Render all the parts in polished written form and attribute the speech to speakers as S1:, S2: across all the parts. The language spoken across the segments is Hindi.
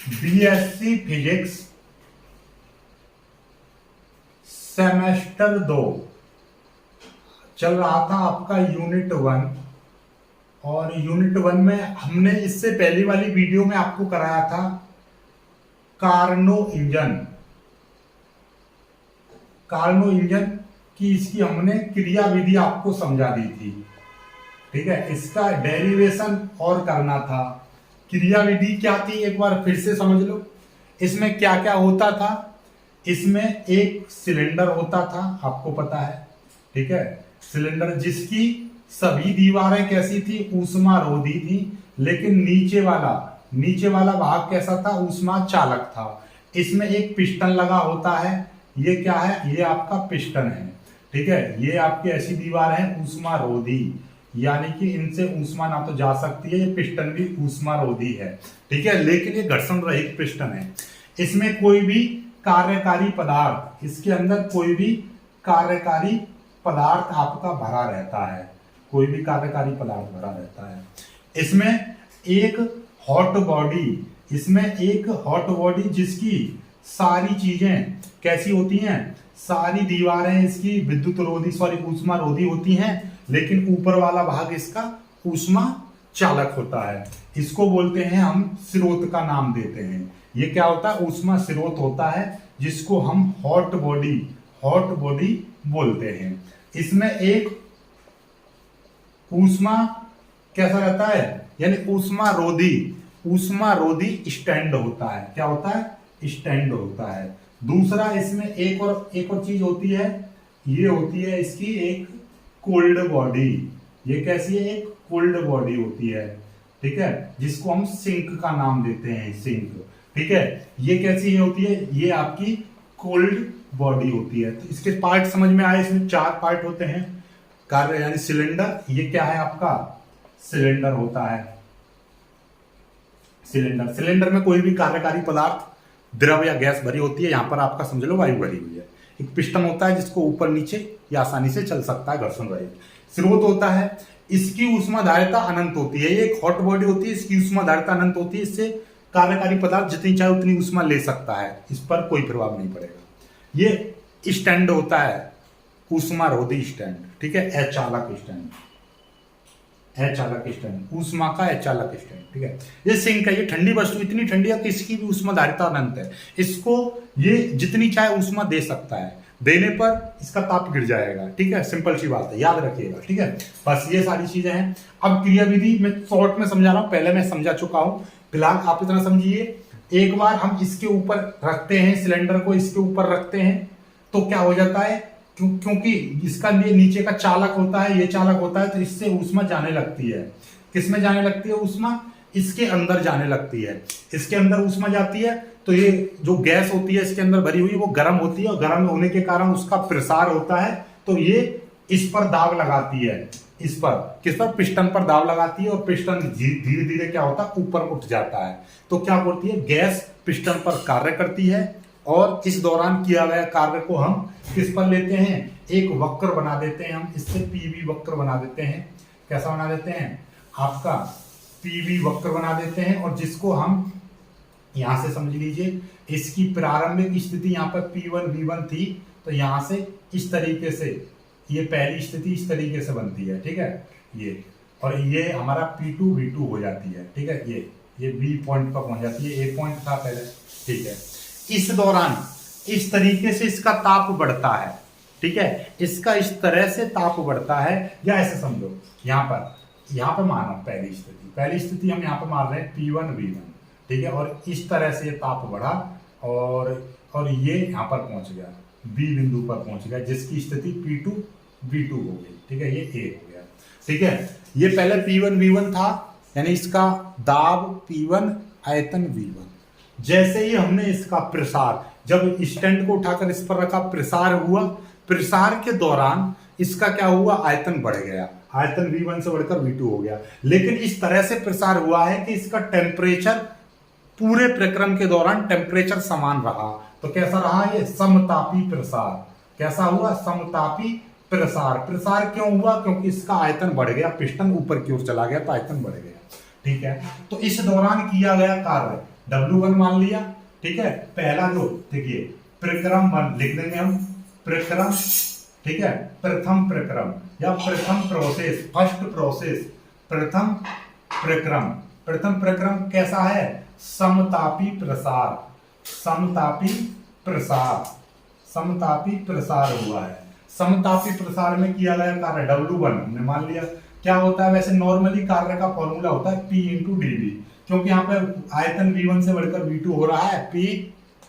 S1: बीएससी फिजिक्स सेमेस्टर 2 चल रहा था आपका यूनिट 1। और यूनिट 1 में हमने इससे पहली वाली वीडियो में आपको कराया था कार्नो इंजन की इसकी हमने क्रिया विधि आपको समझा दी थी। ठीक है, इसका डेरिवेशन और करना था। क्रिया विधि क्या थी एक बार फिर से समझ लो। इसमें क्या क्या होता था। इसमें एक सिलेंडर होता था, आपको पता है। ठीक है, सिलेंडर जिसकी सभी दीवारें कैसी थी, ऊष्मारोधी थी, लेकिन नीचे वाला भाग कैसा था, ऊष्मा चालक था। इसमें एक पिस्टन लगा होता है। ये क्या है, ये आपका पिस्टन है। ठीक है, ये आपकी ऐसी दीवार है ऊष्मारोधी, यानी कि इनसे ऊष्मा ना तो जा सकती है। ये पिस्टन भी ऊष्मारोधी है। ठीक है, लेकिन ये घर्षण रहित पिस्टन है। इसमें कोई भी कार्यकारी पदार्थ, इसके अंदर कोई भी कार्यकारी पदार्थ आपका भरा रहता है। कोई भी कार्यकारी पदार्थ भरा रहता है। इसमें एक हॉट बॉडी जिसकी सारी चीजें कैसी होती हैं, सारी दीवारें इसकी ऊष्मा रोधी होती हैं, लेकिन ऊपर वाला भाग इसका ऊष्मा चालक होता है। इसको बोलते हैं हम स्रोत का नाम देते हैं। ये क्या होता है, ऊष्मा स्रोत होता है, जिसको हम हॉट बॉडी बोलते हैं। इसमें एक ऊष्मा कैसा रहता है, यानी ऊष्मा रोधी स्टैंड होता है। क्या होता है, स्टैंड होता है। दूसरा इसमें एक और चीज होती है, ये होती है इसकी एक कोल्ड बॉडी। ये कैसी है, एक कोल्ड बॉडी होती है। ठीक है, जिसको हम सिंक का नाम देते हैं, सिंक। ठीक है, ये कैसी होती है, ये आपकी कोल्ड बॉडी होती है। तो इसके पार्ट समझ में आए। इसमें 4 पार्ट होते हैं। कार्य यानी सिलेंडर, ये क्या है आपका, सिलेंडर होता है। सिलेंडर में कोई भी कार्यकारी पदार्थ, द्रव या गैस भरी होती है। यहां पर आपका समझ लो वायु भरी हुई है। एक पिस्टन होता है जिसको ऊपर नीचे या आसानी से चल सकता है, घर्षण रहित। स्रोत होता है, इसकी ऊष्माधारिता अनंत होती है। ये एक हॉट बॉडी होती है, इसकी ऊष्माधारिता अनंत होती है। इससे कार्यकारी पदार्थ जितनी चाहे उतनी ऊष्मा ले सकता है, इस पर कोई प्रभाव नहीं पड़ेगा। ये स्टैंड होता है, ऊष्मारोधी स्टैंड। ठीक है, अचालक स्टैंड, ऊष्मा का अचालक स्टैंड। ठीक है, ये सिंक है। ये ठंडी वस्तु इतनी ठंडी है कि इसकी भी ऊष्माधारिता अनंत है। इसको ये जितनी चाहे ऊष्मा दे सकता है, देने पर इसका ताप गिर जाएगा। ठीक है, सिंपल सी बात है, याद रखिएगा। ठीक है, बस ये सारी चीजें हैं। अब क्रिया विधि में शॉर्ट में समझा रहा हूं, पहले मैं समझा चुका हूं, फिलहाल आप इतना समझिए। एक बार हम इसके ऊपर रखते हैं, सिलेंडर को इसके ऊपर रखते हैं, तो क्या हो जाता है, क्योंकि इसका नीचे का चालक होता है, ये चालक होता है, तो इससे ऊष्मा जाने लगती है। किसमें जाने लगती है ऊष्मा, इसके अंदर जाने लगती है। इसके अंदर ऊष्मा जाती है, तो ये जो गैस होती है इसके अंदर भरी हुई, वो गर्म होती है, और गर्म होने के कारण उसका प्रसार होता है। तो ये इस पर दाब लगाती है, इस पर, किस पर, पिस्टन पर दाब लगाती है, और पिस्टन धीरे धीरे क्या होता है, ऊपर उठ जाता है। तो क्या करती है, गैस पिस्टन पर कार्य करती है, और इस दौरान किया गया कार्य को हम किस पर लेते हैं, एक वक्र बना देते हैं। हम इससे पीवी वक्र बना देते हैं। कैसा बना देते हैं, आपका पीवी वक्र बना देते हैं। और जिसको हम यहां से समझ लीजिए, इसकी प्रारंभिक स्थिति यहाँ पर P1 V1 थी, तो यहां से इस तरीके से ये पहली स्थिति इस तरीके से बनती है। ठीक है, ये, और ये हमारा P2 V2 हो जाती है। ठीक है, ये B पॉइंट पर पहुंच जाती है, A पॉइंट था पहले। ठीक है, इस दौरान इस तरीके से इसका ताप बढ़ता है। ठीक है, इसका इस तरह से ताप बढ़ता है, या ऐसे समझो, यहाँ पर मानो पहली स्थिति हम यहाँ पर मान रहे हैं P1 V1। ठीक है, और इस तरह से ये ताप बढ़ा, और ये यहाँ पर पहुंच गया, B बिंदु पर पहुंच गया, जिसकी स्थिति P2 V2 हो गई। ठीक है, ये A हो गया। ठीक है, ये पहले P1 V1 था, यानी इसका दाब P1, आयतन V1। जैसे ही हमने इसका प्रसार, जब स्टैंड को उठाकर इस पर रखा, प्रसार हुआ, प्रसार के दौरान इसका क्या हुआ, आयतन बढ़ गया, आयतन V1 से बढ़कर V2 हो गया। लेकिन इस तरह से प्रसार हुआ है कि इसका टेम्परेचर पूरे प्रक्रम के दौरान टेम्परेचर समान रहा। तो कैसा रहा, ये समतापी प्रसार। कैसा हुआ, समतापी प्रसार। प्रसार क्यों हुआ, क्योंकि इसका आयतन बढ़ गया, पिस्टन ऊपर की ओर चला गया, तो आयतन बढ़ गया। ठीक है, तो इस दौरान किया गया कार्य, W1 मान लिया, ठीक है। पहला जो देखिए प्रक्रम 1 लिख देंगे हम, प्रक्रम, ठीक है, प्रथम प्रक्रम या प्रथम प्रोसेस, फर्स्ट प्रोसेस, प्रथम प्रक्रम। प्रथम प्रक्रम कैसा है? समतापी प्रसार, समतापी प्रसार, समतापी प्रसार हुआ है। समतापी प्रसार में किया गया कार्य W1 हमने मान लिया। क्या होता है? वैसे नॉर्मली कार्य का फॉर्मूला होता है P इंटू dV, क्योंकि यहाँ पे आयतन V1 से बढ़कर V2 हो रहा है, P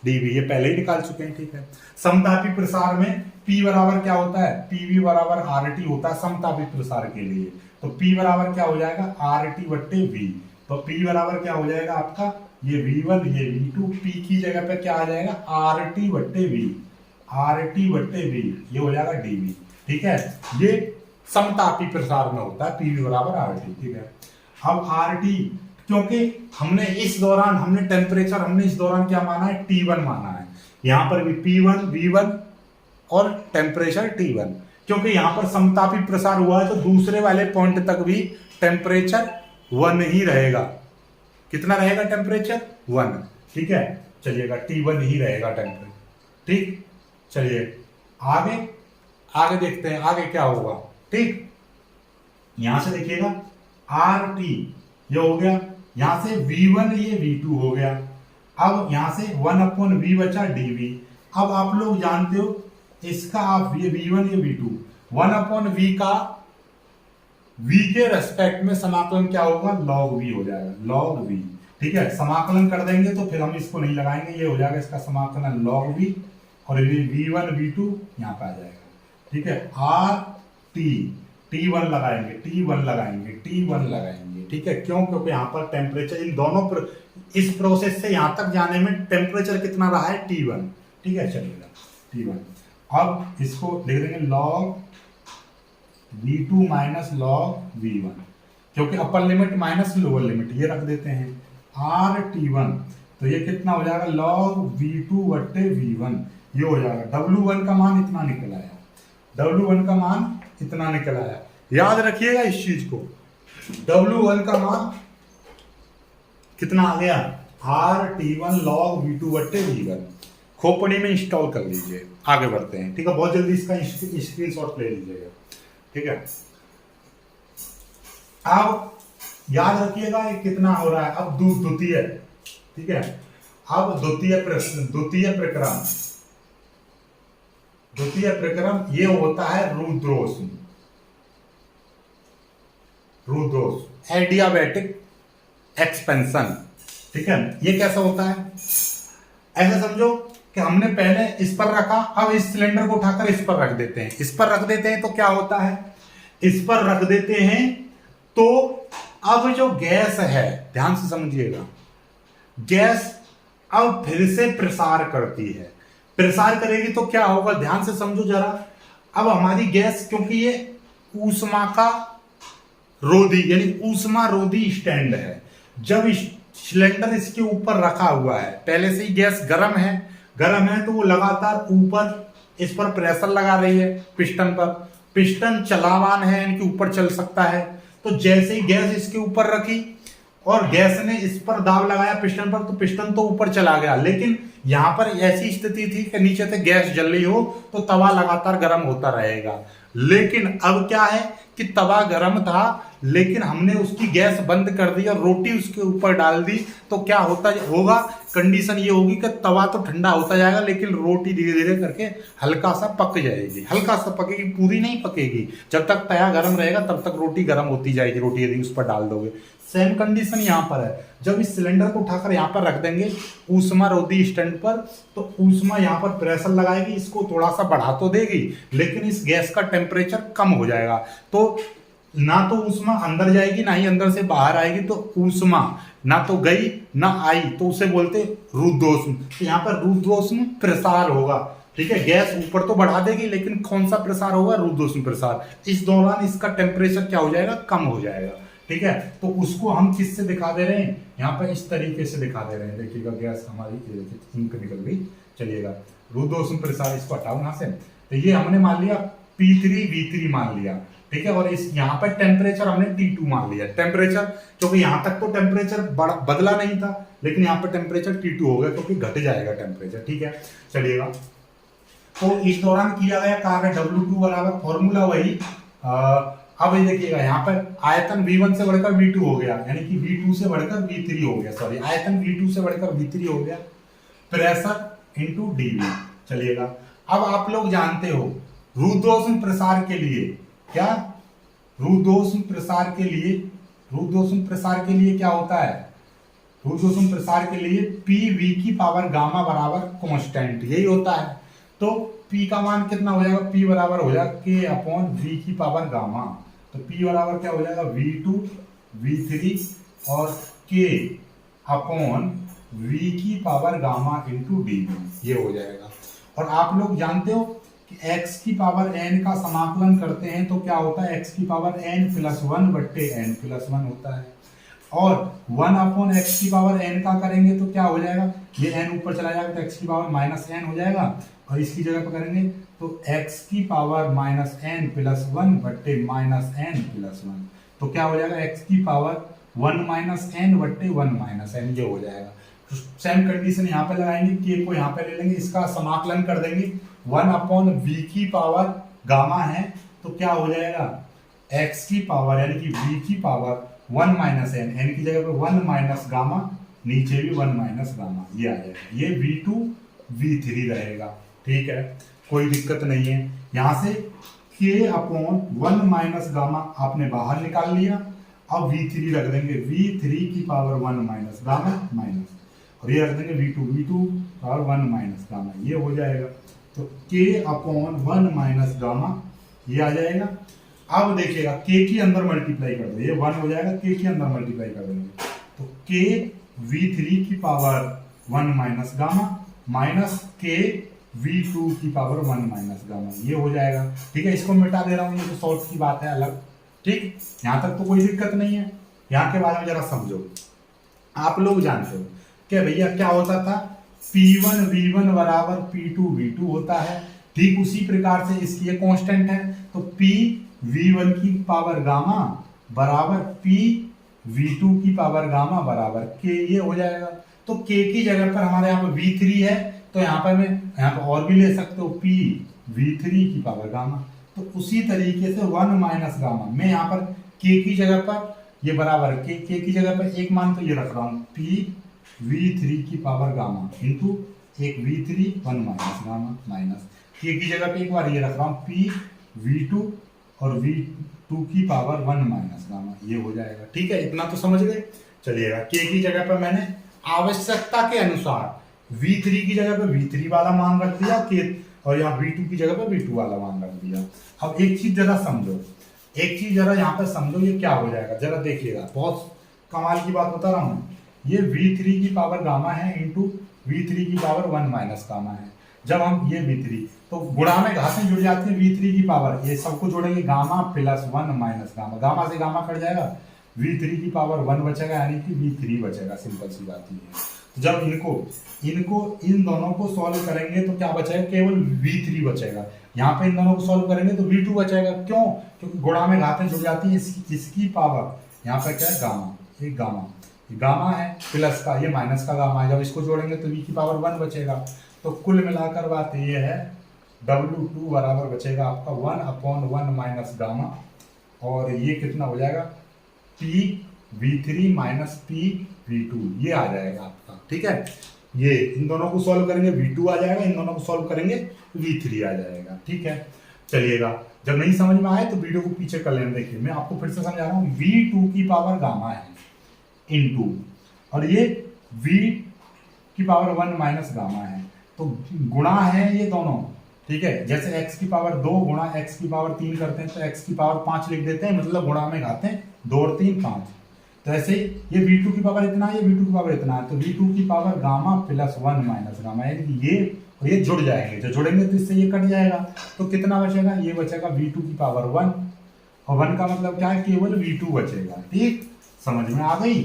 S1: dV, ये पहले ही निकाल चुके हैं, ठीक है। समतापी प्रसार में P बराबर क्या होता है? PV बराबर RT होता है समतापी प्रसार के लिए। तो P बराबर क्या हो जाएगा? RT बट्टे V। तो P बराबर क्या हो जाएगा आपका? ये V1 ये V2, P की जगह पे क्या आ जाएगा? RT बट्टे V, RT बट्टे V, ये हो जाएगा dV, ठीक है। ये समतापी प्रसार में होता है, PV बराबर RT, ठीक है। अब RT, क्योंकि हमने इस दौरान हमने टेम्परेचर हमने इस दौरान क्या माना है? T1 माना है। यहां पर भी P1 V1 और टेम्परेचर T1, क्योंकि यहां पर समतापी प्रसार हुआ है तो दूसरे वाले पॉइंट तक भी टेम्परेचर 1 ही रहेगा। कितना रहेगा टेम्परेचर? 1, ठीक है। चलिएगा T1 ही रहेगा टेम्परेचर, ठीक। चलिए आगे आगे देखते हैं आगे क्या होगा, ठीक। यहां से देखिएगा RT ये हो गया, यहां से V1 ये V2 हो गया। अब यहां से 1/V बचा dV। अब आप लोग जानते हो इसका, आप ये V1 ये V2, 1/V का V के रेस्पेक्ट में समाकलन क्या होगा? log V हो जाएगा, log V, ठीक है। समाकलन कर देंगे तो फिर हम इसको नहीं लगाएंगे, ये हो जाएगा इसका समाकलन log V, और ये V1 V2 यहाँ पे आ जाएगा, ठीक है। T1 लगाएंगे, T1 लगाएंगे, T1 लगाएंगे, ठीक है। क्यों? क्योंकि यहाँ पर टेम्परेचर इन दोनों इस प्रोसेस से यहाँ तक जाने में टेम्परेचर कितना रहा है? T1, ठीक है। चलिएगा T1, अब इसको लिख देंगे log V2 minus log V1, क्योंकि upper limit minus lower limit ये रख देते हैं। RT1 तो ये कितना हो जाएगा? log V2 बट्टे V1, ये हो जाएगा। W1 का मान इतना निकल आया, W1 का मान इतना निकल आया। याद रखिएगा इस चीज को, W1 का मान कितना आ गया? RT1 log V2 बट्टे V1। खोपड़ी में इंस्टॉल कर लीजिए, आगे बढ़ते हैं, ठीक है। बहुत जल्दी इसका स्क्रीनशॉट ले लीजिएगा, ठीक है। अब याद रखिएगा ये कितना हो रहा है? अब द्वितीय, ठीक है। अब द्वितीय प्रक्रम, द्वितीय प्रक्रम ये होता है रुद्रोष्म, रुद्रोष्म एडियाबैटिक एक्सपेंशन, ठीक है। ये कैसा होता है? ऐसा समझो कि हमने पहले इस पर रखा, अब इस सिलेंडर को उठाकर इस पर रख देते हैं। इस पर रख देते हैं तो क्या होता है? इस पर रख देते हैं तो अब जो गैस है, ध्यान से समझिएगा, गैस अब फिर से प्रसार करती है। प्रसार करेगी तो क्या होगा? ध्यान से समझो जरा। अब हमारी गैस, क्योंकि ये ऊष्मा का रोधी यानी ऊष्मा रोधी स्टैंड है, जब सिलेंडर इसके ऊपर रखा हुआ है, पहले से ही गैस गर्म है तो वो लगातार ऊपर इस पर प्रेशर लगा रही है पिस्टन पर। पिस्टन चलावान है, इनके ऊपर चल सकता है। तो जैसे ही गैस इसके ऊपर रखी और गैस ने इस पर दाब लगाया पिस्टन पर, तो पिस्टन तो ऊपर चला गया, लेकिन यहां पर ऐसी स्थिति थी कि नीचे से गैस जल रही हो तो तवा लगातार गर्म होता रहेगा। लेकिन अब क्या है कि तवा गर्म था, लेकिन हमने उसकी गैस बंद कर दी और रोटी उसके ऊपर डाल दी, तो क्या होगा? कंडीशन ये होगी कि तवा तो ठंडा होता जाएगा, लेकिन रोटी धीरे धीरे करके हल्का सा पक जाएगी, हल्का सा पकेगी, पूरी नहीं पकेगी। जब तक तवा गर्म रहेगा तब तक रोटी गर्म होती जाएगी, रोटी यदि उस पर डाल दोगे। सेम कंडीशन यहाँ पर है। जब इस सिलेंडर को उठाकर यहाँ पर रख देंगे ऊष्मा रोधी स्टैंड पर, तो ऊष्मा यहाँ पर प्रेशर लगाएगी, इसको थोड़ा सा बढ़ा तो देगी, लेकिन इस गैस का टेम्परेचर कम हो जाएगा। तो ना तो ऊष्मा अंदर जाएगी ना ही अंदर से बाहर आएगी, तो ऊष्मा ना तो गई ना आई, तो उसे बोलते रुद्धोष्म। तो यहाँ पर रुद्धोष्म प्रसार होगा, ठीक है। गैस ऊपर तो बढ़ा देगी, लेकिन कौन सा प्रसार होगा? रुद्धोष्म प्रसार। इस दौरान इसका टेम्परेचर क्या हो जाएगा? कम हो जाएगा, ठीक है। तो उसको हम किससे दिखा दे रहे हैं? यहाँ पर इस तरीके से दिखा दे रहे हैं। देखिएगा गैस हमारी इंक निकल गई। चलिएगा रुद्धोष्म प्रसार, इसको हटाओ यहाँ से। तो ये हमने मान लिया P3 V3 मान लिया, ठीक है। और इस यहाँ पर टेम्परेचर हमने T2 मान लिया, टेम्परेचर, क्योंकि यहाँ तक तो टेम्परेचर बदला नहीं था, लेकिन यहाँ पर टेम्परेचर T2 हो गया क्योंकि घट जाएगा टेम्परेचर, ठीक है। चलिएगा, तो इस दौरान किया गया कार्य W2 बराबर, फॉर्मूला वही। अब ये देखिएगा यहाँ पर आयतन V1 से बढ़कर V2 हो गया, यानी कि V2 से बढ़कर V3 हो गया, सॉरी आयतन V2 से बढ़कर V3 हो गया, प्रेशर इंटू dV। चलिएगा, अब आप लोग जानते हो रुद्धोष्म प्रसार के लिए क्या, रुद्धोष्म प्रसार के लिए, रुद्धोष्म प्रसार के लिए क्या होता है, रुद्धोष्म प्रसार के लिए PV की पावर गामा बराबर कांस्टेंट, यही होता है। तो P का मान कितना हो जाएगा, P बराबर हो जाएगा K अपॉन V की पावर गामा। तो P बराबर क्या हो जाएगा, V2 V3 और K अपॉन V की पावर गामा इंटू dV, ये हो जाएगा। और आप लोग जानते हो कि x की पावर n का समाकलन करते हैं तो क्या होता है, x की पावर n प्लस 1 बट्टे n प्लस 1 होता है। और 1 अपॉन x की पावर n का करेंगे तो क्या हो जाएगा, ये n ऊपर चला जाएगा तो x की पावर माइनस n हो जाएगा, और इसकी जगह पर करेंगे तो x की पावर माइनस n प्लस 1 बट्टे माइनस n प्लस 1, तो क्या हो जाएगा, x की पावर 1 माइनस n बट्टे 1 माइनस n, ये हो जाएगा। तो सेम कंडीशन यहाँ पे लगाएंगे, k को यहाँ पे ले लेंगे, इसका समाकलन कर देंगे, 1 अपॉन v की पावर गामा है तो क्या हो जाएगा, x की पावर यानी कि v की पावर 1 माइनस n, n की जगह पे 1 माइनस गामा, नीचे भी 1 माइनस गामा, ये आ जाएगा, ये V2 V3 रहेगा, ठीक है, कोई दिक्कत नहीं है। यहाँ से k अपॉन 1 माइनस गामा आपने बाहर निकाल लिया, अब V3 रख देंगे, V3 की पावर 1 माइनस गामा माइनस, और ये रख देंगे V2 पावर 1 माइनस गामा, ये हो जाएगा। तो k अपॉन 1 माइनस गामा ये आ जाएगा। अब देखिएगा k की अंदर मल्टीप्लाई कर दो, ये 1 हो जाएगा, k के अंदर मल्टीप्लाई कर देंगे तो k V3 की power 1 minus gamma minus k V2 की पावर 1 माइनस गामा, ये हो जाएगा, ठीक है। इसको मिटा दे रहा हूँ, ये तो सॉल्व की बात है अलग, ठीक, यहाँ तक तो कोई दिक्कत नहीं है। यहाँ के बारे में जरा समझो, आप लोग जानते हो कि भैया क्या होता था, P1 V1 बराबर P2 V2 होता है, ठीक उसी प्रकार से इसकी ये कांस्टेंट है, तो P V1 की पावर गामा बराबर P V2 की पावर गामा बराबर K, ये हो जाएगा। तो K की जगह पर हमारे यहाँ पर V3 है, तो यहाँ पर मैं यहाँ पर और भी ले सकते हो, P V3 की पावर गामा, तो उसी तरीके से 1 माइनस गामा, मैं यहाँ पर K की जगह पर ये बराबर K की जगह पर एक मान तो ये रख रहा हूँ, P V3 की पावर गामा इंटू एक V3 1 minus gamma minus, K की जगह पे एक बार ये रख रहा हूँ P V2 और V2 की पावर 1 माइनस गामा, ये हो जाएगा, ठीक है, इतना तो समझ गए। चलिएगा, K की जगह पर मैंने आवश्यकता के अनुसार V3 की जगह पे V3 वाला मान रख दिया K, और यहाँ V2 की जगह पे V2 वाला मान रख दिया। अब एक चीज जरा समझो, एक चीज जरा यहाँ पे समझो, ये क्या हो जाएगा जरा देखिएगा, बहुत कमाल की बात बता रहा हूँ। ये V3 की पावर गामा है इंटू V3 की पावर 1 माइनस गामा है। जब हम ये V3 तो गुणा में घातें जुड़ जाती है, V3 की पावर, ये सबको जोड़ेंगे, gamma plus 1 minus gamma, gamma से गामा कट जाएगा, V3 की पावर 1 बचेगा, यानी कि V3 बचेगा, सिंपल सी बात ही है। तो जब इनको इन दोनों को सॉल्व करेंगे तो क्या बचेगा, केवल V3 बचेगा। यहाँ पे इन दोनों को सॉल्व करेंगे तो V2 बचेगा, क्यों, क्योंकि गुणा में घातें जुड़ जाती है, इसकी पावर यहाँ पे क्या है, गामा, एक गामा है प्लस का, ये माइनस का गामा है, जब इसको जोड़ेंगे तो V की पावर 1 बचेगा। तो कुल मिलाकर बात ये है, W2 बराबर बचेगा आपका 1 अपॉन 1 माइनस गामा, और ये कितना हो जाएगा, P V3 minus P V2, ये आ जाएगा आपका, ठीक है। ये इन दोनों को सॉल्व करेंगे V2 आ जाएगा, इन दोनों को सॉल्व करेंगे V3 आ जाएगा, ठीक है। चलिएगा, जब नहीं समझ में आए तो वीडियो को पीछे कर लेना, देखिए मैं आपको फिर से समझा रहा हूँ, V2 की पावर गामा है इनटू, और ये V की पावर 1 माइनस गामा है, तो गुणा है ये दोनों, ठीक है। जैसे x की पावर 2 गुणा x की पावर 3 करते हैं तो x की पावर 5 लिख देते हैं, मतलब गुणा में घाते हैं 2 और 3 5। तो ऐसे ही ये V2 की पावर इतना है, ये V2 की पावर इतना है, तो V2 की power gamma plus 1 minus gamma, यानी ये और ये जुड़ जाएंगे, जो जुड़ेंगे तो इससे ये कट जाएगा, तो कितना बचेगा, ये बचेगा V2 की पावर 1, और 1 का मतलब क्या है, केवल V2 बचेगा, ठीक, समझ में आ गई।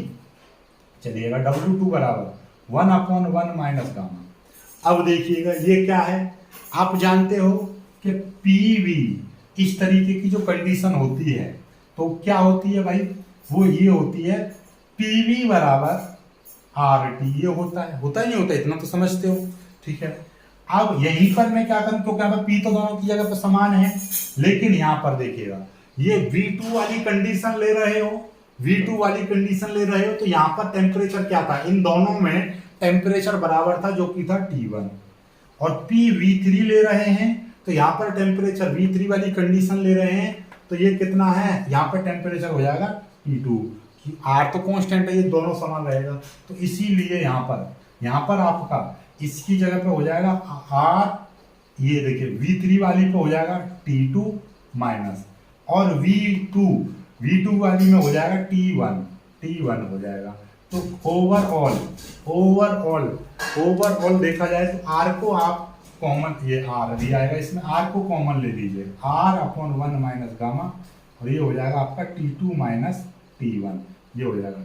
S1: चलिएगा, W2 बराबर 1 अपॉन 1 माइनस गामा। अब देखिएगा ये क्या है, आप जानते हो कि PV इस तरीके की जो कंडीशन होती है तो क्या होती है भाई, वो ये होती है पीवी बराबर आर टी, ये होता है नहीं होता, इतना तो समझते हो, ठीक है। अब यहीं पर मैं क्या करूं, क्योंकि यहाँ पर पी तो दोनों की जगह पर समान है, लेकिन यहां पर देखिएगा ये V2 वाली कंडीशन ले रहे हो, V2 वाली कंडीशन ले रहे हो, तो यहां पर टेम्परेचर क्या था, इन दोनों में टेम्परेचर बराबर था जो कि था T1, और P V3 ले रहे हैं तो यहां पर टेम्परेचर V3 वाली कंडीशन ले रहे हैं, तो ये कितना है, यहां पर टेम्परेचर हो जाएगा T2, कि R तो कांस्टेंट है, ये दोनों समान रहेगा, तो इसीलिए यहां पर आपका इसकी जगह पे हो जाएगा R, ये देखिए V3 वाली पे हो जाएगा T2 माइनस, और V2 वाली में हो जाएगा T1 हो जाएगा। तो ओवरऑल देखा जाए तो R को आप कॉमन, ये R भी आएगा इसमें, R को कॉमन ले लीजिए, R/1 माइनस गामा, और ये हो जाएगा आपका T2 माइनस T1, ये हो जाएगा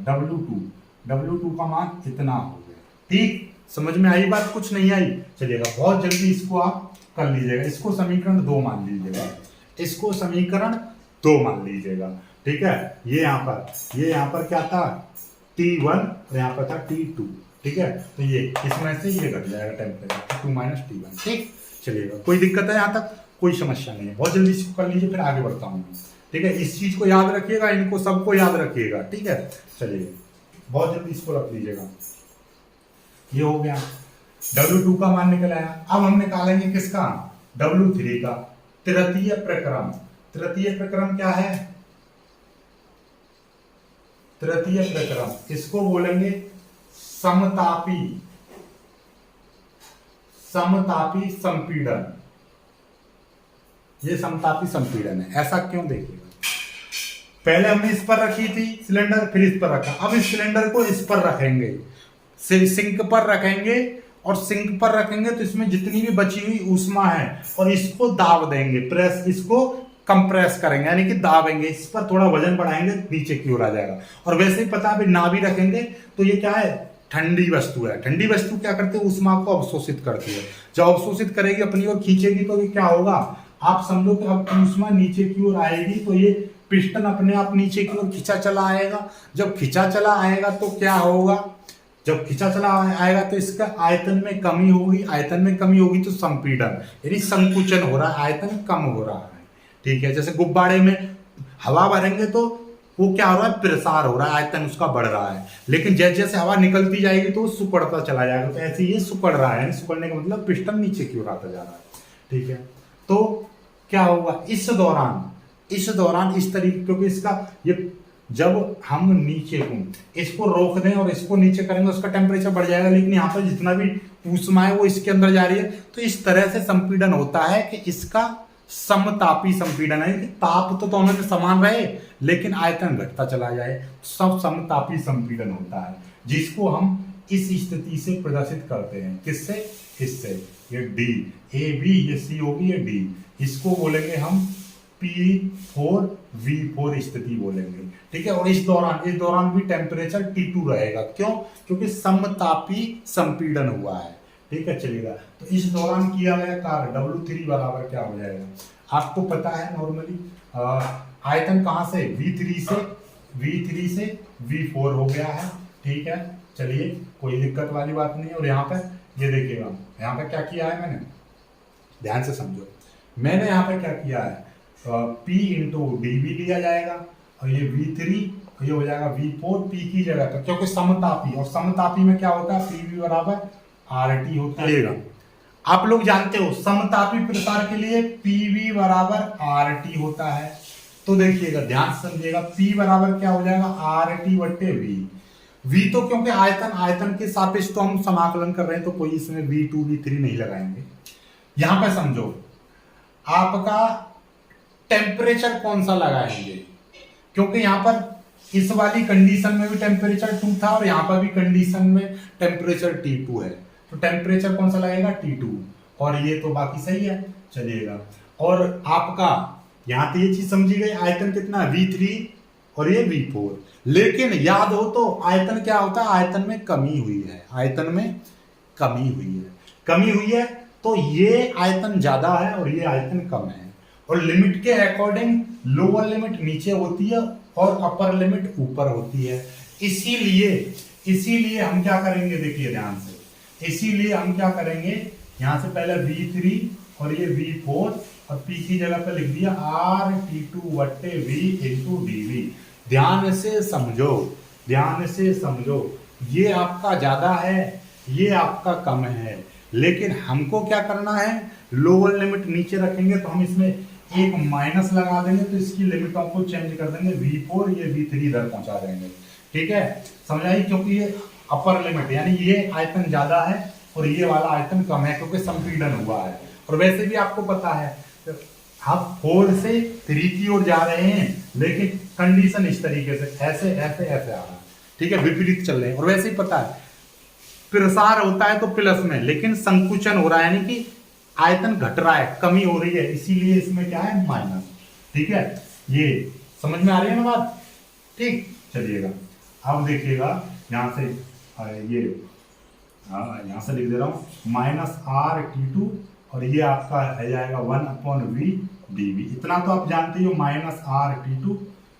S1: W2 का मान इतना हो गया। ठीक, समझ में आई बात, कुछ नहीं आई, चलिएगा बहुत जल्दी इसको आप कर लीजिएगा, इसको समीकरण 2 मान लीजिएगा, इसको समीकरण 2 मान लीजिएगा, ठीक है। ये यहाँ पर क्या था T1 और यहाँ पर था T2, ठीक है, तो ये इसमें से ये घट जाएगा टेम्परेचर T2 माइनस T1, ठीक, चलिएगा। कोई दिक्कत है यहाँ तक, कोई समस्या नहीं है, बहुत जल्दी इसको कर लीजिए, फिर आगे बढ़ता हूँ, ठीक है। इस चीज को याद रखिएगा, इनको सबको याद रखिएगा, ठीक है। चलिए बहुत जल्दी इसको रख लीजिएगा, ये हो गया, W2 का मान निकल आया। अब हम निकालेंगे किसका, W3 का, तृतीय प्रक्रम क्या है, तृतीय प्रक्रम, इसको बोलेंगे समतापी संपीड़न, ये समतापी संपीड़न है। ऐसा क्यों, देखिएगा पहले हमने इस पर रखी थी सिलेंडर, फिर इस पर रखा, अब इस सिलेंडर को इस पर रखेंगे, सिंक पर रखेंगे, और सिंक पर रखेंगे तो इसमें जितनी भी बची हुई ऊष्मा है और इसको दाब देंगे, प्रेस, इसको कंप्रेस करेंगे, यानी कि दाबेंगे, इस पर थोड़ा वजन बढ़ाएंगे, नीचे की ओर आ जाएगा। और वैसे ही पता है ना भी रखेंगे तो ये क्या है, ठंडी वस्तु है। ठंडी वस्तु क्या करती है, ऊष्मा को अवशोषित करती है, जब अवशोषित करेगी अपनी ओर खींचेगी तो ये क्या होगा, आप समझो कि अब ऊष्मा नीचे की ओर आएगी तो ये पिस्टन अपने आप नीचे की ओर खींचा चला आएगा। जब खींचा चला आएगा तो क्या होगा, जब खींचा चला आएगा तो इसका आयतन में कमी होगी, आयतन में कमी होगी तो संपीड़न यानी संकुचन हो रहा है, आयतन कम हो रहा है, ठीक है। जैसे गुब्बारे में हवा भरेंगे तो वो क्या हो रहा है, प्रसार हो रहा है, आयतन उसका बढ़ रहा है, लेकिन जैसे जैसे हवा निकलती जाएगी तो वो सिकुड़ता चला जाएगा, तो ऐसे ये सिकुड़ रहा है, सिकुड़ने का मतलब पिस्टन नीचे की ओर आता जा रहा है, ठीक है। तो क्या होगा इस दौरान इस तरीके, क्योंकि इसका ये जब हम नीचे को इसको रोक दें और इसको नीचे करेंगे उसका टेम्परेचर बढ़ जाएगा, लेकिन यहाँ पर जितना भी ऊष्मा है वो इसके अंदर जा रही है, तो इस तरह से संपीड़न होता है कि इसका समतापी संपीड़न है कि ताप तो दोनों में समान रहे लेकिन आयतन घटता चला जाए, सब समतापी संपीड़न होता है, जिसको हम इस स्थिति से प्रदर्शित करते हैं, किससे, इससे, ये डी, ए बी, ये सी होगी, ये डी, इसको बोलेंगे हम P4V4 स्थिति बोलेंगे, ठीक है। और इस दौरान भी टेम्परेचर T2 रहेगा, क्यों, क्योंकि समतापी संपीड़न हुआ है, ठीक है। चलिएगा, तो इस दौरान किया गया कार्य W3 बराबर क्या हो जाएगा, आपको पता है नॉर्मली आयतन कहां से, V3 से V4 हो गया है, ठीक है। चलिए कोई दिक्कत वाली बात नहीं है। और यहाँ पर ये देखिएगा, यहाँ पर क्या किया है मैंने, ध्यान से समझो, मैंने यहाँ पर क्या किया है, P इंटू डी भी लिया जाएगा, और ये V3 ये हो जाएगा V4 P की जगह पर, क्योंकि समतापी, और समतापी में क्या होता है, PV बराबर RT होता है। आप लोग जानते हो समतापी प्रसार के लिए PV बराबर RT होता है, तो देखिएगा ध्यान से समझिएगा, P बराबर क्या हो जाएगा, RT बट्टे V तो क्योंकि आयतन के सापेक्ष तो हम समाकलन कर रहे हैं, तो कोई इसमें V2 V3 नहीं लगाएंगे। यहां पर समझो आपका टेम्परेचर कौन सा लगाएंगे, क्योंकि यहां पर इस वाली कंडीशन में भी टेम्परेचर 2 था और यहां पर भी कंडीशन में टेम्परेचर T2 है, तो टेम्परेचर कौन सा लगेगा, T2, और ये तो बाकी सही है। चलिएगा, और आपका यहां तो ये चीज समझी गई, आयतन कितना है, V3 और ये V4, लेकिन याद हो तो आयतन क्या होता है, आयतन में कमी हुई है, तो ये आयतन ज्यादा है और ये आयतन कम है, और लिमिट के अकॉर्डिंग लोअर लिमिट नीचे होती है और अपर लिमिट ऊपर होती है। इसीलिए इसीलिए हम क्या करेंगे, देखिए ध्यान से, इसीलिए हम क्या करेंगे, यहां से पहले V3 और ये V4 और P की जगह पे लिख दिया RT2 बट्टे V इंटू DV। ध्यान से समझो, ध्यान से समझो, ये आपका ज्यादा है, ये आपका कम है, लेकिन हमको क्या करना है, लोअर लिमिट नीचे रखेंगे तो हम इसमें एक माइनस लगा देंगे तो इसकी लिमिटों को चेंज कर देंगे, V4 ये V3 इधर पहुंचा देंगे। ठीक है, समझाइए, क्योंकि ये अपर लिमिट यानी ये आयतन ज्यादा है और ये वाला आयतन कम है क्योंकि संपीड़न हुआ है। और वैसे भी आपको पता है हम 4 से 3 की ओर जा रहे हैं, लेकिन कंडीशन इस तरीके से ऐसे ऐसे ऐसे आ रहा है। ठीक है, विपरीत चल रहे हैं। और वैसे ही पता है प्रसार होता है तो प्लस में, लेकिन संकुचन हो रहा है यानी कि आयतन घट रहा है, कमी हो रही है, इसीलिए इसमें क्या है, माइनस। ठीक है, ये समझ में आ रही है ना बात। ठीक, चलिएगा अब देखिएगा यहां से ये यहां से लिख दे रहा हूं -RT2 और ये आपका है जाएगा 1/V dV। इतना तो आप जानते ही हो, -RT2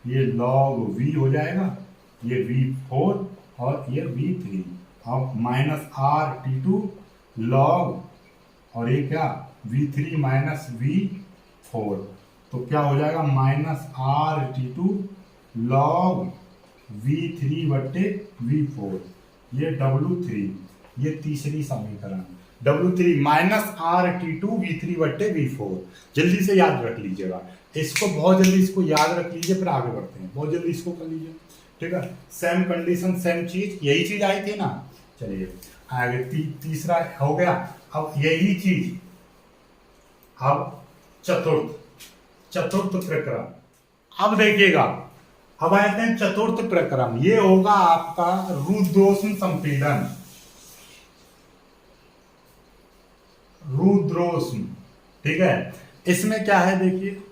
S1: ये log V हो जाएगा, ये V4 और ये V3। अब -RT2 log और ये क्या V3 माइनस V4, तो क्या हो जाएगा -RT2 log V3 बट्टे V4, ये W3, ये तीसरी समीकरण W3 -RT2 V3 बट्टे V4। जल्दी से याद रख लीजिएगा इसको, बहुत जल्दी इसको याद रख लीजिए, फिर आगे बढ़ते हैं, बहुत जल्दी इसको कर लीजिए। ठीक है, सेम कंडीशन सेम चीज, यही चीज आई थी ना। चलिए आगे तीसरा हो गया। अब यही चीज अब चतुर्थ प्रक्रम। अब देखिएगा, अब आते हैं चतुर्थ प्रक्रम, ये होगा आपका रुद्रोष्म संपीड़न। रुद्रोष्म, ठीक है, इसमें क्या है, देखिए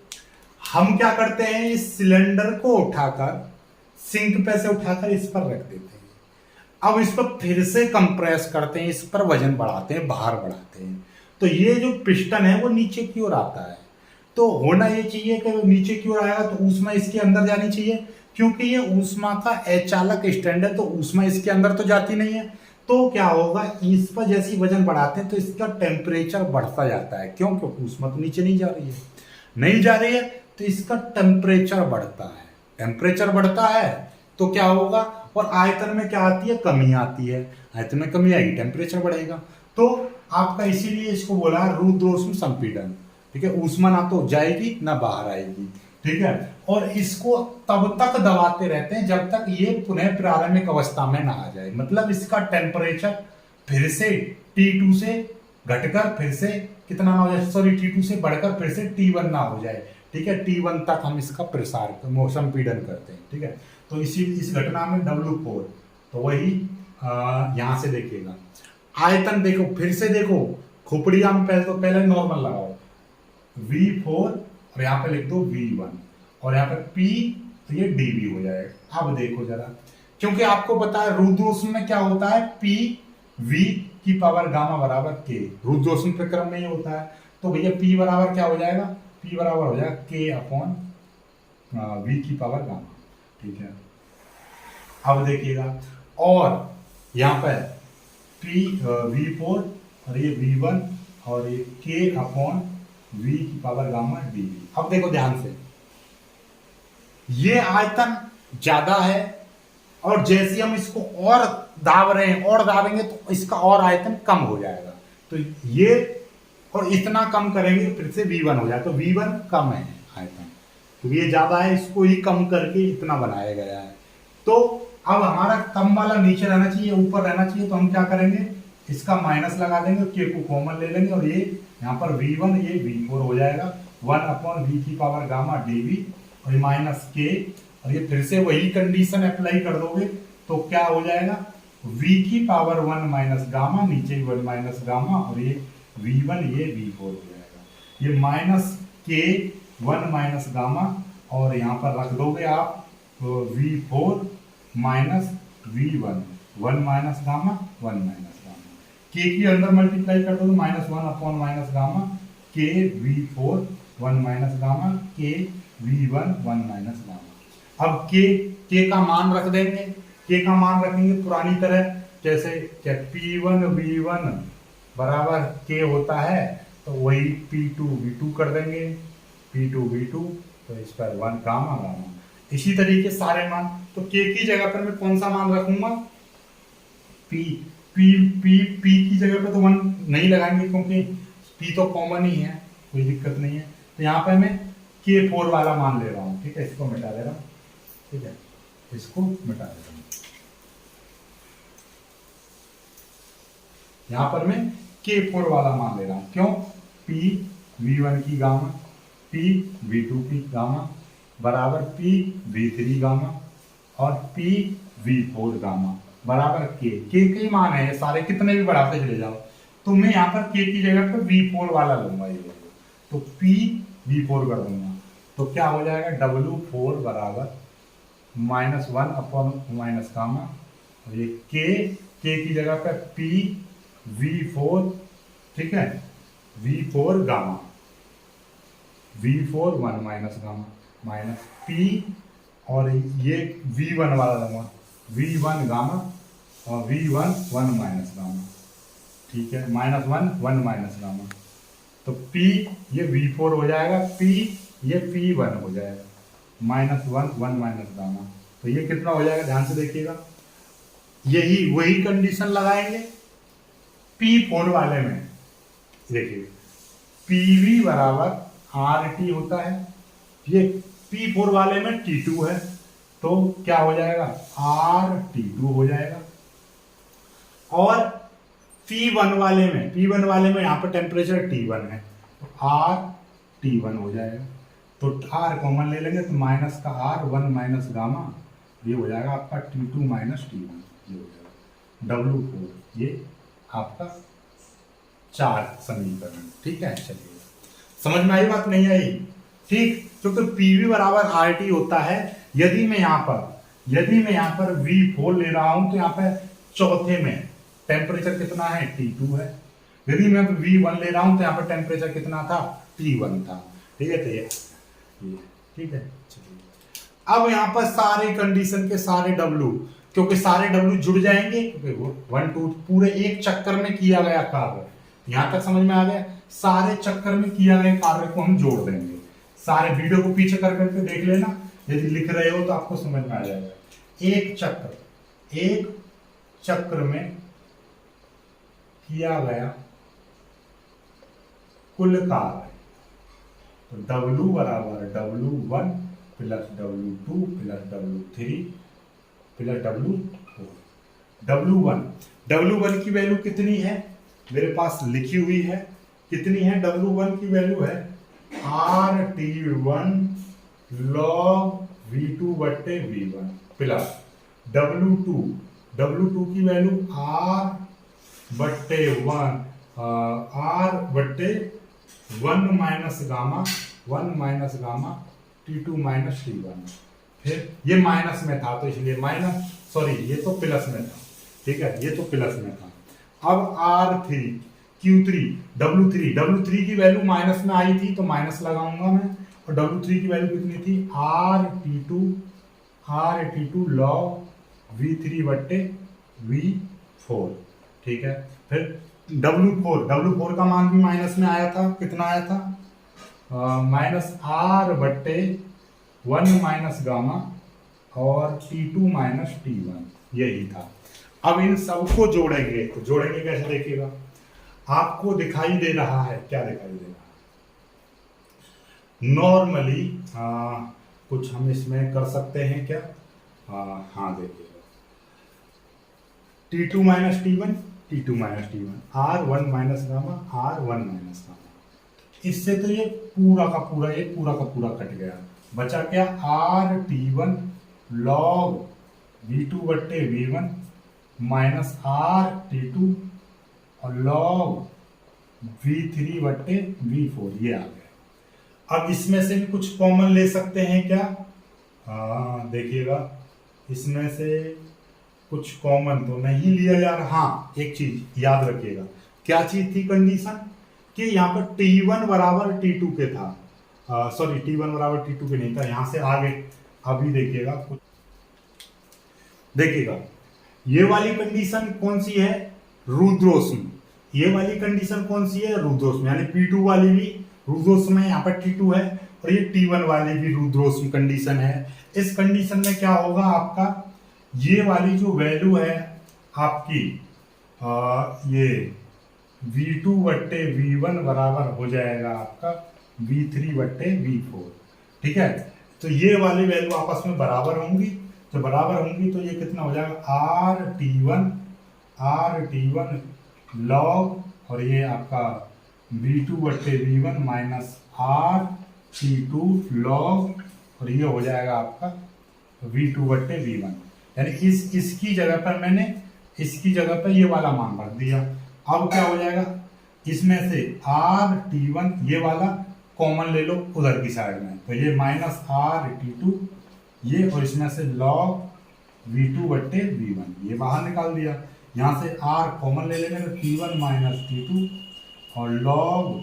S1: हम क्या करते हैं, इस सिलेंडर को उठाकर सिंक पे से उठाकर इस पर रख देते हैं। अब इस पर फिर से कंप्रेस करते हैं, इस पर वजन बढ़ाते हैं, भार बढ़ाते हैं, तो ये जो पिस्टन है वो नीचे की ओर आता है। तो होना ये चाहिए कि नीचे की ओर आएगा तो ऊष्मा इसके अंदर जानी चाहिए, क्योंकि ये ऊष्मा का अचालक स्टैंड है, तो ऊष्मा इसके अंदर तो जाती नहीं है। तो क्या होगा, इस पर जैसी वजन बढ़ाते हैं तो इसका टेम्परेचर बढ़ता जाता है। क्यों? क्योंकि ऊष्मा तो नीचे नहीं जा रही है, नहीं जा रही है, तो इसका टेम्परेचर बढ़ता है। टेम्परेचर बढ़ता है तो क्या होगा, और आयतन में क्या आती है, कमी आती है। आयतन में कमी आएगी, टेम्परेचर बढ़ेगा। तो आपका इसीलिए इसको बोला रुद्रोष्म संपीड़न। ठीक है, ऊष्मा ना तो जाएगी ना बाहर आएगी। ठीक है, और इसको तब तक दबाते रहते हैं जब तक ये पुनः प्रारंभिक अवस्था में ना आ जाए। मतलब इसका टेम्परेचर फिर से T2 से घटकर फिर से कितना ना हो जाए, सॉरी T2 से बढ़कर फिर से T1 ना हो जाए। ठीक है, T1 तक हम इसका प्रसार संपीड़न करते हैं। ठीक है, तो इस घटना में W4, तो वही यहां से देखिएगा आयतन, देखो फिर से देखो, खोपड़िया में पहले नॉर्मल लगाओ V4 और यहाँ पे लिख दो V1 और यहाँ पे P, तो ये dV हो जाएगा। अब देखो जरा, क्योंकि आपको पता है रुद्रोष्म में क्या होता है, P V की पावर गामा बराबर K, रुद्रोष्म प्रक्रम में ये होता है। तो भैया P बराबर क्या हो जाएगा, P बराबर हो जाएगा K/V की पावर गामा। ठीक है, अब देखिएगा, और यहाँ पे V4 और ये V1 और ये K/V की पावर गामा dV। अब देखो ध्यान से, ये आयतन ज्यादा है और जैसे हम इसको और दाब रहे हैं और दाबेंगे तो इसका और आयतन कम हो जाएगा। तो ये और इतना कम करेंगे फिर से V1 हो जाए, तो V1 कम है आयतन, तो ये ज्यादा है, इसको ही कम करके इतना बनाया गया है। तो अब हमारा कम वाला नीचे रहना चाहिए, ऊपर रहना चाहिए, तो हम क्या करेंगे, इसका माइनस लगा देंगे, K को कॉमन ले लेंगे और ये यहाँ पर V1 ये V4 हो जाएगा 1/V की पावर गामा dV और माइनस K, और ये फिर से वही कंडीशन अप्लाई कर दोगे तो क्या हो जाएगा, V की पावर 1 माइनस गामा, नीचे 1 माइनस गामा और ये V1 ये V4 हो जाएगा। ये माइनस K 1 माइनस गामा और यहाँ पर रख दोगे आप V4 minus V1 1 minus gamma 1 minus gamma, K के अंदर मल्टीप्लाई कर दो तो -1/- gamma K V4 one minus gamma के V1 वन माइनस गामा। अब के का मान रख देंगे, के का मान रखेंगे पुरानी तरह, जैसे क्या P1 V1 बराबर के होता है तो वही P2 V2 कर देंगे, P2 V2 तो इस पर वन गामा गामा। इसी तरीके सारे मान, तो के की जगह पर मैं कौन सा मान रखूंगा, P की जगह पे तो वन नहीं लगाएंगे क्योंकि P तो कॉमन ही है, कोई दिक्कत नहीं है। तो यहाँ पे मैं K4 वाला मान ले रहा हूँ, ठीक है, इसको मिटा दे रहा हूँ, ठीक है, इसको मिटा दे रहा हूँ। यहाँ पर मैं K4 वाला मान ले रहा हूँ, क्यों, P V1 की गामा, P V2 की गामा बराबर P V3 गामा और P V4 गामा बराबर के ही मान है, सारे कितने भी बढ़ाते चले जाओ। तो मैं यहाँ पर के की जगह पर V4 वाला लूंगा, ये तो P V4 कर दूंगा, तो क्या हो जाएगा W4 बराबर -1 अपॉन माइनस गामा, और ये के की जगह पर P V4, ठीक है, V4 gamma, V4 one minus gamma minus P, और ये V1 वाला लूंगा, V1 गामा और V1 वन माइनस गामा, ठीक है, -1 वन माइनस गामा, तो P ये V4 हो जाएगा, P ये P1 हो जाएगा, -1 वन माइनस गामा। तो ये कितना हो जाएगा, ध्यान से देखिएगा, यही वही कंडीशन लगाएंगे P4 वाले में। देखिए PV बराबर RT होता है, ये P4 वाले में T2 है, तो क्या हो जाएगा RT2 हो जाएगा। और P1 वाले में यहाँ पर टेम्परेचर T1 है, तो RT1 हो जाएगा। तो R कॉमन ले लेंगे तो माइनस का R वन माइनस गामा, ये हो जाएगा आपका T2 माइनस T1, ये हो जाएगा W4, ये आपका 4 समीकरण, ठीक है। चलिए समझ में आई बात, नहीं आई, ठीक। क्योंकि PV बराबर RT होता है, यदि मैं यहाँ पर V4 ले रहा हूं तो यहाँ पे चौथे में टेम्परेचर कितना है, T2 है। यदि मैं V1 ले रहा हूं तो यहाँ पर टेम्परेचर कितना था, T1 था, ठीक है। तो ये ठीक है। चलिए अब यहाँ पर सारे कंडीशन के सारे W, क्योंकि सारे W जुड़ जाएंगे, क्योंकि वो 1 2 पूरे एक चक्कर में किया गया कार्य, यहां तक समझ में आ गया। सारे चक्कर में किया गया कार्य को हम जोड़ देंगे। सारे वीडियो को पीछे कर करके देख लेना, यदि लिख रहे हो तो आपको समझ में आ जाएगा। एक चक्र में किया गया कुल कार्य, तो W बराबर W1 plus W2 plus W3 plus W4। W1 की वैल्यू कितनी है, मेरे पास लिखी हुई है, कितनी है, W1 की वैल्यू है RT1 log V2 बट्टे V1 प्लस W2 की वैल्यू R बट्टे 1 minus gamma T2 minus T1। फिर ये माइनस में था तो इसलिए माइनस, सॉरी ये तो प्लस में था, ठीक है, ये तो प्लस में था। अब R3 Q3 W3 की वैल्यू माइनस में आई थी तो माइनस लगाऊंगा मैं, और W3 की वैल्यू कितनी थी, RT2 log V3 बट्टे V4, ठीक है। फिर W4 का मान भी माइनस में आया था, कितना आया था, माइनस R बट्टे 1 माइनस गामा और T2 माइनस T1, यही था। अब इन सबको जोड़ेंगे, तो जोड़ेंगे कैसे देखिएगा, आपको दिखाई दे रहा है, क्या दिखाई दे रहा है, नॉर्मली कुछ हम इसमें कर सकते हैं क्या, हाँ देखिएगा, T2 minus T1 R1 minus gamma R1 minus gamma. इससे तो ये पूरा का पूरा कट गया, बचा क्या, RT1 log V2 बट्टे V1 माइनस RT2 और log V3 बट्टे V4, ये आ गया। अब इसमें से भी कुछ कॉमन ले सकते हैं क्या, देखिएगा, इसमें से कुछ कॉमन तो नहीं लिया जा रहा। हाँ, एक चीज याद रखिएगा, क्या चीज थी कंडीशन, कि यहाँ पर T1 बराबर T2 के था, सॉरी T1 बराबर T2 के नहीं था, यहाँ से आगे अभी देखिएगा कुछ, देखिएगा ये वाली कंडीशन कौन सी है, रुद्रोष्म। ये वाली कंडीशन कौन सी है, रुद्रोष्म, यानी P2 वाली भी रुद्रोष्म है, यहाँ पर T2 है, और ये T1 वाली भी रुद्रोष्म कंडीशन है। इस कंडीशन में क्या होगा आपका, ये वाली जो वैल्यू है आपकी ये V2 बट्टे V1 बराबर हो जाएगा आपका V3 बट्टे V4, ठीक है। तो ये वाली वैल्यू आपस में बराबर होंगी, तो बराबर होंगी तो ये कितना हो जाएगा R T1 लॉग, और ये आपका V2 बट्टे V1 minus R T2 log, और ये हो जाएगा आपका V2 बट्टे V1। यानी इसकी जगह पर मैंने इसकी जगह पर ये वाला मान रख दिया। अब क्या हो जाएगा, इसमें से R T1 ये वाला कॉमन ले लो उधर की साइड में, तो ये माइनस R T2 ये, और इसमें से लॉग V2 बट्टे V1 ये बाहर निकाल दिया। यहाँ से R कॉमन ले लेंगे तो T1 माइनस T2 और लॉग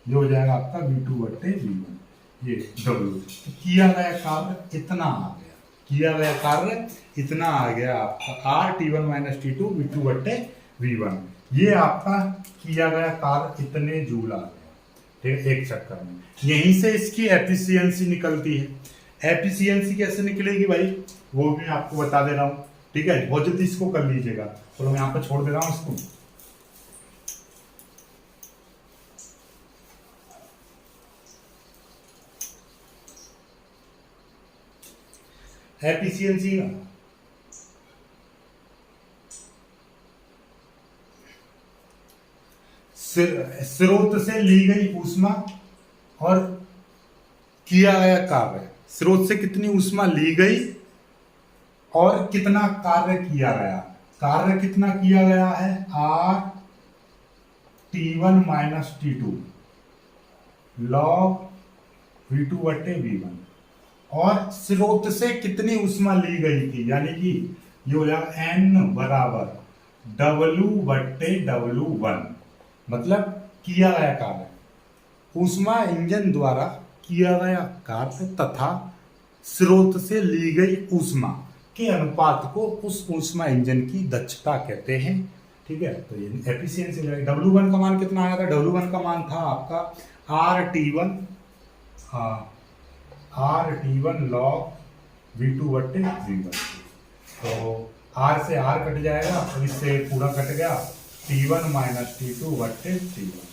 S1: ये हो जाएगा आपका V2 बट्टे V1 ये W। तो किया गया कार्य इतना आ गया, किया गया कार्य इतना आ गया आपका R T1 minus T2 V2 बट्टे V1, ये आपका किया गया कार्य इतने जूल आ गया, ठीक है, एक चक्कर में। यहीं से इसकी एफिशिएंसी निकलती है। एफिशिएंसी कैसे निकलेगी भाई, वो भी आपको बता दे रहा हूँ, ठीक है, बहुत जल्दी इसको कर लीजिएगा। चलो मैं यहाँ पर छोड़ दे रहा हूँ इसको। एफिशिएंसी स्रोत से ली गई ऊष्मा और किया गया कार्य, स्रोत से कितनी ऊष्मा ली गई और कितना कार्य किया गया, कार्य कितना किया गया है R T1 minus T2 log V2 बट्टे V1, और स्रोत से कितनी ऊष्मा ली गई थी, यानी कि ये हो जाएगा N बराबर W बट्टे W1, मतलब किया गया कार्य, ऊष्मा इंजन द्वारा किया गया कार्य तथा स्रोत से ली गई ऊष्मा के अनुपात को उस ऊष्मा इंजन की दक्षता कहते हैं, ठीक है। तो ये एफिशिएंसी W1 का मान कितना आया था, W1 का मान था आपका R T1 लॉग V2 बट्टे V1, तो R से R कट जाएगा, तो इससे पूरा कट गया, T1 माइनस T2 बट्टे T1,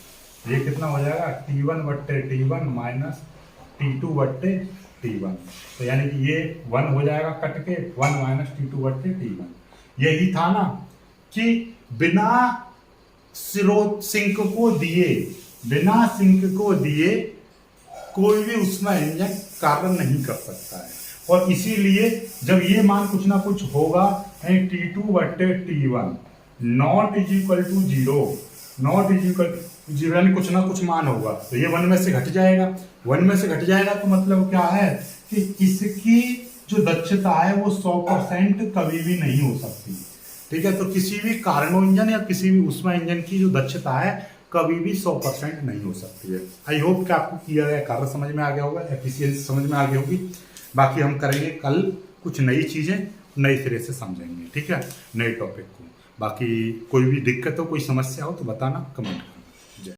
S1: ये कितना हो जाएगा T1 बट्टे T1 माइनस T2 बट्टे T1, तो यानी कि ये 1 हो जाएगा कट के, 1 माइनस T2 बट्टे T1। यही था ना कि बिना सिंक को दिए कोई भी ऊष्मा इंजन कार्य नहीं कर सकता है, और इसीलिए जब ये मान कुछ ना कुछ होगा T2 बट्टे T1 not is equal to zero, not is equal to zero, यानी कुछ ना कुछ मान होगा, तो ये 1 में से घट जाएगा, 1 में से घट जाएगा, तो मतलब क्या है कि इसकी जो दक्षता है वो 100% कभी भी नहीं हो सकती, ठीक है। तो किसी भी कार्नो इंजन या किसी भी ऊष्मा इंजन की जो दक्षता है कभी भी 100% नहीं हो सकती है। आई होप कि आपको किया गया कार्य समझ में आ गया होगा, एफिशिएंसी समझ में आ गई होगी। बाकी हम करेंगे कल कुछ नई चीजें, नए सिरे से समझेंगे, ठीक है, नए टॉपिक को। बाकी कोई भी दिक्कत हो, कोई समस्या हो तो बताना, कमेंट